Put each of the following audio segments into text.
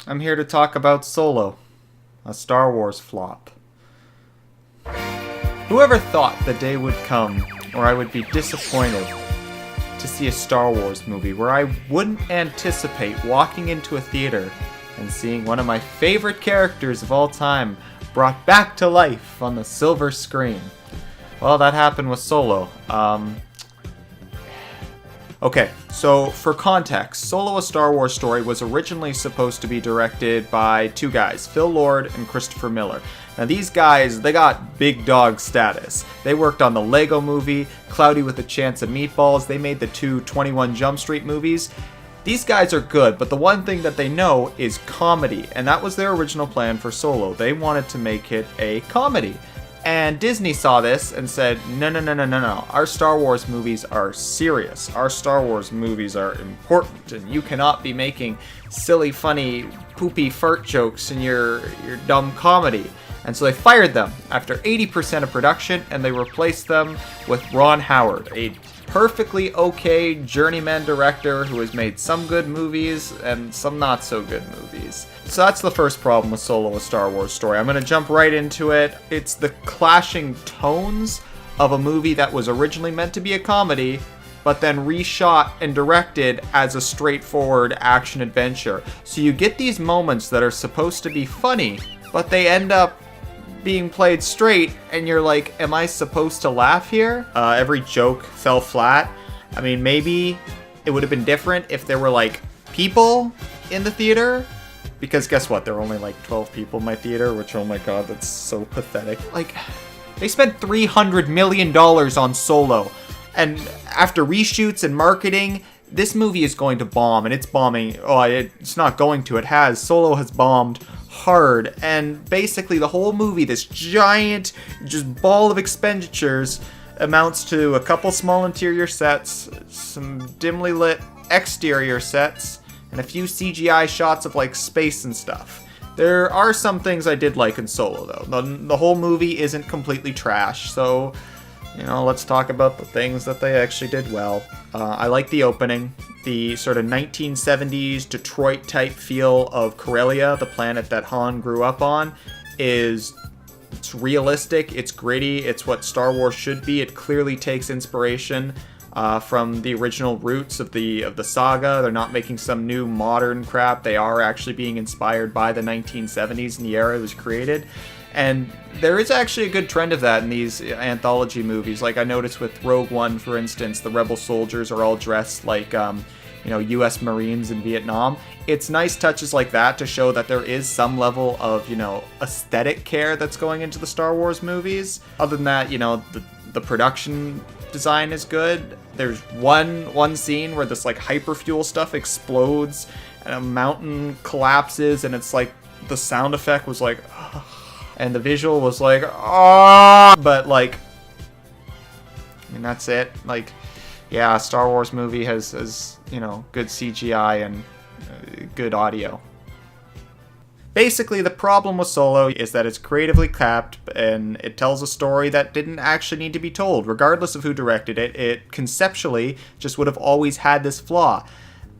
I'm here to talk about Solo, a Star Wars flop. Whoever thought the day would come where I would be disappointed to see a Star Wars movie where I wouldn't anticipate walking into a theater and seeing one of my favorite characters of all time brought back to life on the silver screen. Well, that happened with Solo. Okay, so for context, Solo: A Star Wars Story was originally supposed to be directed by two guys, Phil Lord and Christopher Miller. Now these guys, they got big dog status. They worked on the Lego Movie, Cloudy with a Chance of Meatballs. They made the two 21 Jump Street movies. These guys are good, but the one thing that they know is comedy, and that was their original plan for Solo. They wanted to make it a comedy. And Disney saw this and said, no. Our Star Wars movies are serious. Our Star Wars movies are important, and you cannot be making silly, funny, poopy fart jokes in your dumb comedy. And so they fired them after 80% of production, and they replaced them with Ron Howard, a perfectly okay journeyman director who has made some good movies and some not so good movies. So that's the first problem with Solo: A Star Wars Story. I'm going to jump right into it. It's the clashing tones of a movie that was originally meant to be a comedy, but then reshot and directed as a straightforward action adventure. So you get these moments that are supposed to be funny, but they end up being played straight, and you're like, am I supposed to laugh here? Every joke fell flat. I mean, maybe it would have been different if there were like people in the theater, because guess what? There were only like 12 people in my theater, which, oh my god, that's so pathetic. Like, they spent $300 million on Solo, and after reshoots and marketing, this movie is going to bomb, and it's bombing. Oh, it's not going to. It has. Solo has bombed hard, and basically the whole movie, this giant just ball of expenditures, amounts to a couple small interior sets, some dimly lit exterior sets, and a few CGI shots of like space and stuff. There are some things I did like in Solo though. The whole movie isn't completely trash, so let's talk about the things that they actually did well. I like the opening. The sort of 1970s Detroit type feel of Corellia, the planet that Han grew up on, it's realistic, it's gritty, it's what Star Wars should be. It clearly takes inspiration from the original roots of the saga. They're not making some new modern crap. They are actually being inspired by the 1970s and the era it was created. And there is actually a good trend of that in these anthology movies. Like I noticed with Rogue One, for instance, the rebel soldiers are all dressed like, U.S. Marines in Vietnam. It's nice touches like that to show that there is some level of, aesthetic care that's going into the Star Wars movies. Other than that, the production design is good. There's one scene where this like hyperfuel stuff explodes and a mountain collapses, and it's like the sound effect was like, and the visual was like, but like, that's it. Like, yeah, a Star Wars movie has good CGI and good audio. Basically, the problem with Solo is that it's creatively capped, and it tells a story that didn't actually need to be told. Regardless of who directed it, it conceptually just would have always had this flaw.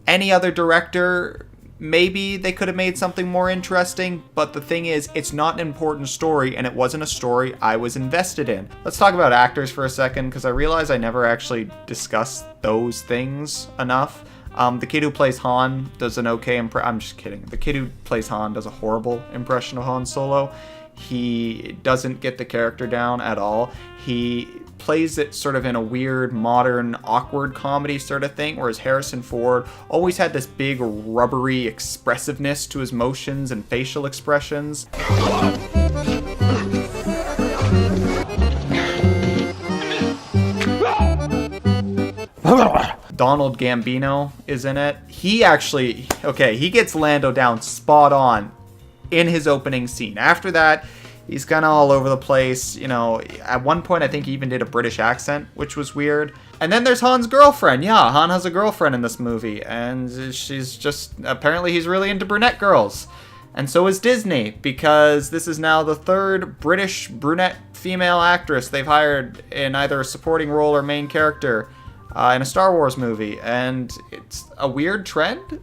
Any other director, maybe they could have made something more interesting, but the thing is, it's not an important story, and it wasn't a story I was invested in. Let's talk about actors for a second, because I realize I never actually discussed those things enough. The kid who plays Han does an okay I'm just kidding. The kid who plays Han does a horrible impression of Han Solo. He doesn't get the character down at all. He plays it sort of in a weird, modern, awkward comedy sort of thing, whereas Harrison Ford always had this big, rubbery expressiveness to his motions and facial expressions. Donald Gambino is in it. He gets Lando down spot on in his opening scene. After that, he's kind of all over the place. At one point, I think he even did a British accent, which was weird. And then there's Han's girlfriend. Yeah, Han has a girlfriend in this movie, and she's just, apparently he's really into brunette girls. And so is Disney, because this is now the third British brunette female actress they've hired in either a supporting role or main character in a Star Wars movie. And it's a weird trend.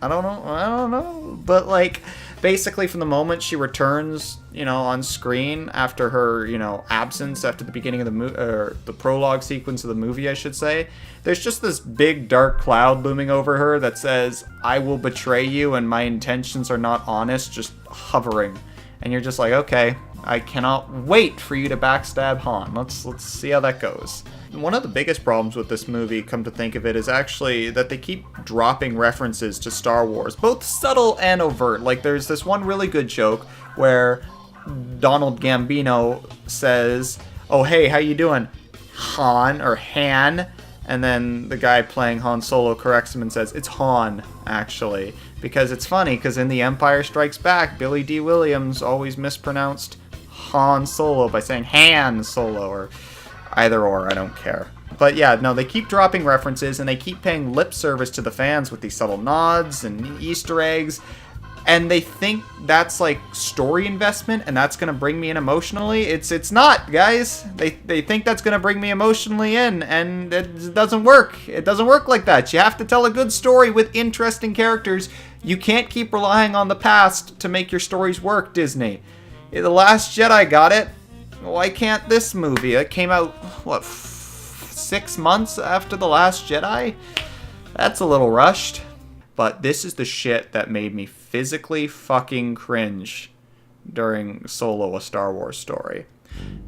I don't know. But, like, basically from the moment she returns, you know, on screen after her, you know, absence after the beginning of the prologue sequence of the movie, I should say, there's just this big dark cloud looming over her that says, I will betray you and my intentions are not honest, just hovering. And you're just like, okay, I cannot wait for you to backstab Han. Let's see how that goes. One of the biggest problems with this movie, come to think of it, is actually that they keep dropping references to Star Wars, both subtle and overt. Like, there's this one really good joke where Donald Gambino says, oh, hey, how you doing, Han, or Han? And then the guy playing Han Solo corrects him and says, it's Han, actually. Because it's funny, because in The Empire Strikes Back, Billy D. Williams always mispronounced Han Solo by saying Han Solo, or either or, I don't care. But yeah, no, they keep dropping references, and they keep paying lip service to the fans with these subtle nods and Easter eggs, and they think that's like story investment, and that's gonna bring me in emotionally. It's not, guys. They think that's gonna bring me emotionally in, and it doesn't work. It doesn't work like that. You have to tell a good story with interesting characters. You can't keep relying on the past to make your stories work, Disney. The Last Jedi got it. Why can't this movie? It came out, what, 6 months after The Last Jedi? That's a little rushed. But this is the shit that made me physically fucking cringe during Solo: A Star Wars Story.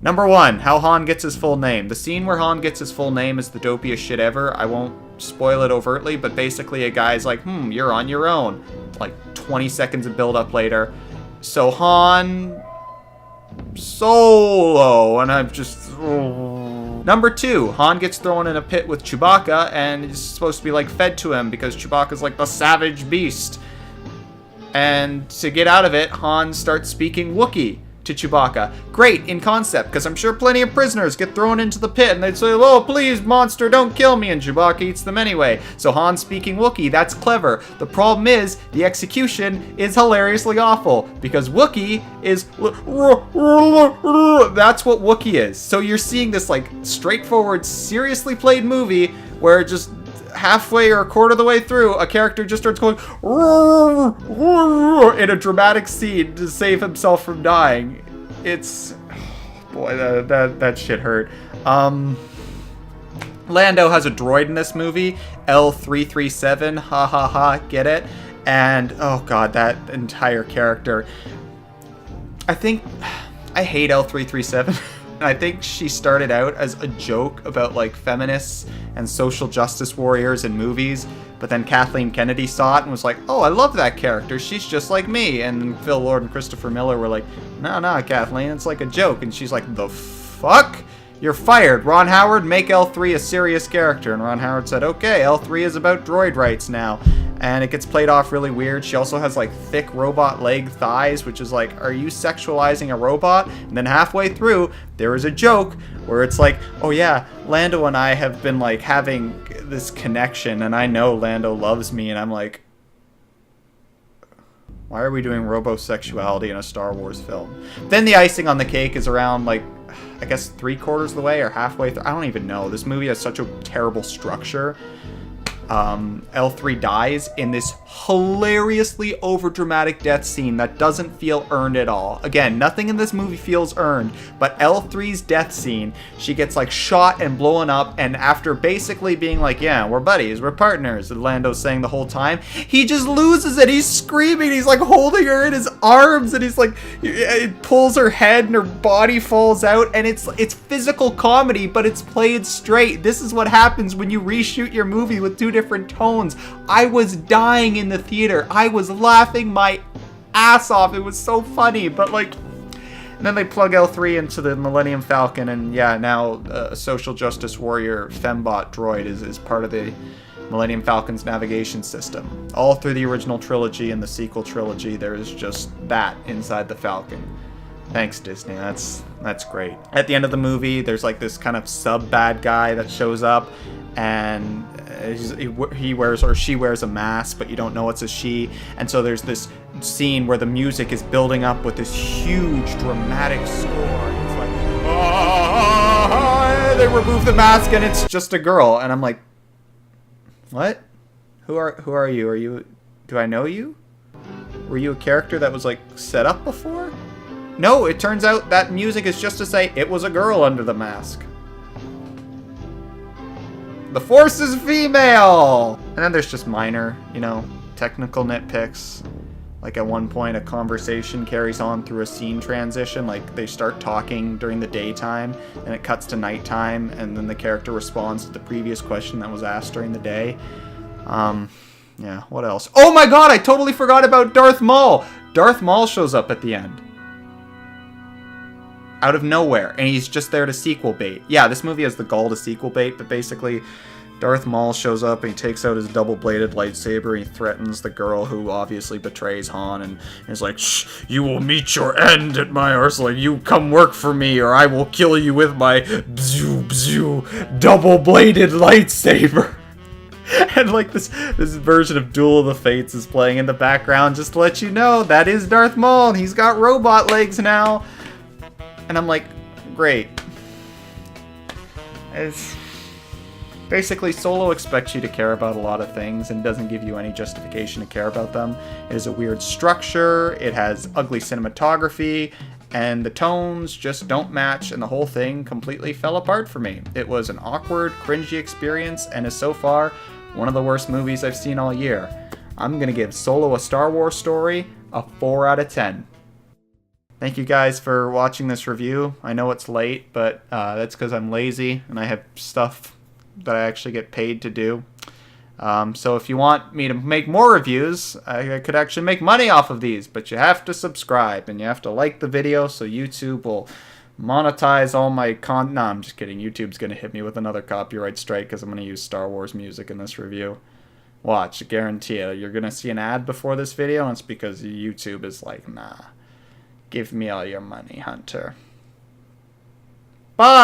Number 1, how Han gets his full name. The scene where Han gets his full name is the dopiest shit ever. I won't spoil it overtly, but basically a guy's like, you're on your own. Like 20 seconds of build up later. So Han Solo, and I'm just... Number 2, Han gets thrown in a pit with Chewbacca, and it's supposed to be like fed to him because Chewbacca's like the savage beast. And to get out of it, Han starts speaking Wookiee to Chewbacca. Great in concept, because I'm sure plenty of prisoners get thrown into the pit and they'd say, oh, please, monster, don't kill me, and Chewbacca eats them anyway. So Han speaking Wookiee, that's clever. The problem is, the execution is hilariously awful, because Wookiee is... That's what Wookiee is. So you're seeing this, like, straightforward, seriously played movie where just... halfway or a quarter of the way through, a character just starts going in a dramatic scene to save himself from dying. It's... boy, that shit hurt. Lando has a droid in this movie, L337, ha ha ha, get it? And, oh god, that entire character. I hate L337. I think she started out as a joke about, like, feminists and social justice warriors in movies, but then Kathleen Kennedy saw it and was like, oh, I love that character, she's just like me. And Phil Lord and Christopher Miller were like, no, Kathleen, it's like a joke. And she's like, the fuck? You're fired. Ron Howard, make L3 a serious character. And Ron Howard said, okay, L3 is about droid rights now. And it gets played off really weird. She also has, like, thick robot leg thighs, which is like, are you sexualizing a robot? And then halfway through, there is a joke where it's like, oh yeah, Lando and I have been, like, having this connection, and I know Lando loves me, and I'm like, why are we doing robosexuality in a Star Wars film? Then the icing on the cake is around, like, I guess 3/4 of the way or halfway through. I don't even know. This movie has such a terrible structure. L3 dies in this hilariously overdramatic death scene that doesn't feel earned at all. Again, nothing in this movie feels earned, but L3's death scene, she gets like shot and blown up, and after basically being like, yeah, we're buddies, we're partners, Lando's saying the whole time, he just loses it. He's screaming, he's like holding her in his arms, and he's like, it pulls her head and her body falls out, and it's physical comedy, but it's played straight. This is what happens when you reshoot your movie with two different tones. I was dying in the theater. I was laughing my ass off. It was so funny, but like, and then they plug L3 into the Millennium Falcon, and yeah, now a social justice warrior fembot droid is part of the Millennium Falcon's navigation system. All through the original trilogy and the sequel trilogy, there is just that inside the Falcon. Thanks, Disney. That's great. At the end of the movie, there's like this kind of sub bad guy that shows up, and he wears, or she wears, a mask, but you don't know it's a she. And so there's this scene where the music is building up with this huge dramatic score. And it's like, they remove the mask and it's just a girl. And I'm like, what? Who are you? Are you Do I know you? Were you a character that was, like, set up before? No, it turns out that music is just to say it was a girl under the mask. The Force is female! And then there's just minor, you know, technical nitpicks. Like at one point a conversation carries on through a scene transition, like they start talking during the daytime and it cuts to nighttime and then the character responds to the previous question that was asked during the day. Yeah, what else? Oh my god, I totally forgot about Darth Maul! Darth Maul shows up at the end. Out of nowhere, and he's just there to sequel bait. Yeah, this movie has the gall to sequel bait, but basically Darth Maul shows up and he takes out his double-bladed lightsaber and he threatens the girl who obviously betrays Han and is like, "Shh, you will meet your end at my arsenal. You come work for me or I will kill you with my bzoo bzoo double-bladed lightsaber." And like this version of Duel of the Fates is playing in the background just to let you know that is Darth Maul and he's got robot legs now. And I'm like, great. It's basically, Solo expects you to care about a lot of things and doesn't give you any justification to care about them. It is a weird structure, it has ugly cinematography, and the tones just don't match, and the whole thing completely fell apart for me. It was an awkward, cringy experience, and is so far one of the worst movies I've seen all year. I'm gonna give Solo: A Star Wars Story a 4 out of 10. Thank you guys for watching this review. I know it's late, but that's because I'm lazy and I have stuff that I actually get paid to do. So if you want me to make more reviews, I could actually make money off of these, but you have to subscribe and you have to like the video so YouTube will monetize all my No, I'm just kidding. YouTube's going to hit me with another copyright strike because I'm going to use Star Wars music in this review. Watch, I guarantee you. You're going to see an ad before this video, and it's because YouTube is like, nah. Give me all your money, Hunter. Bye!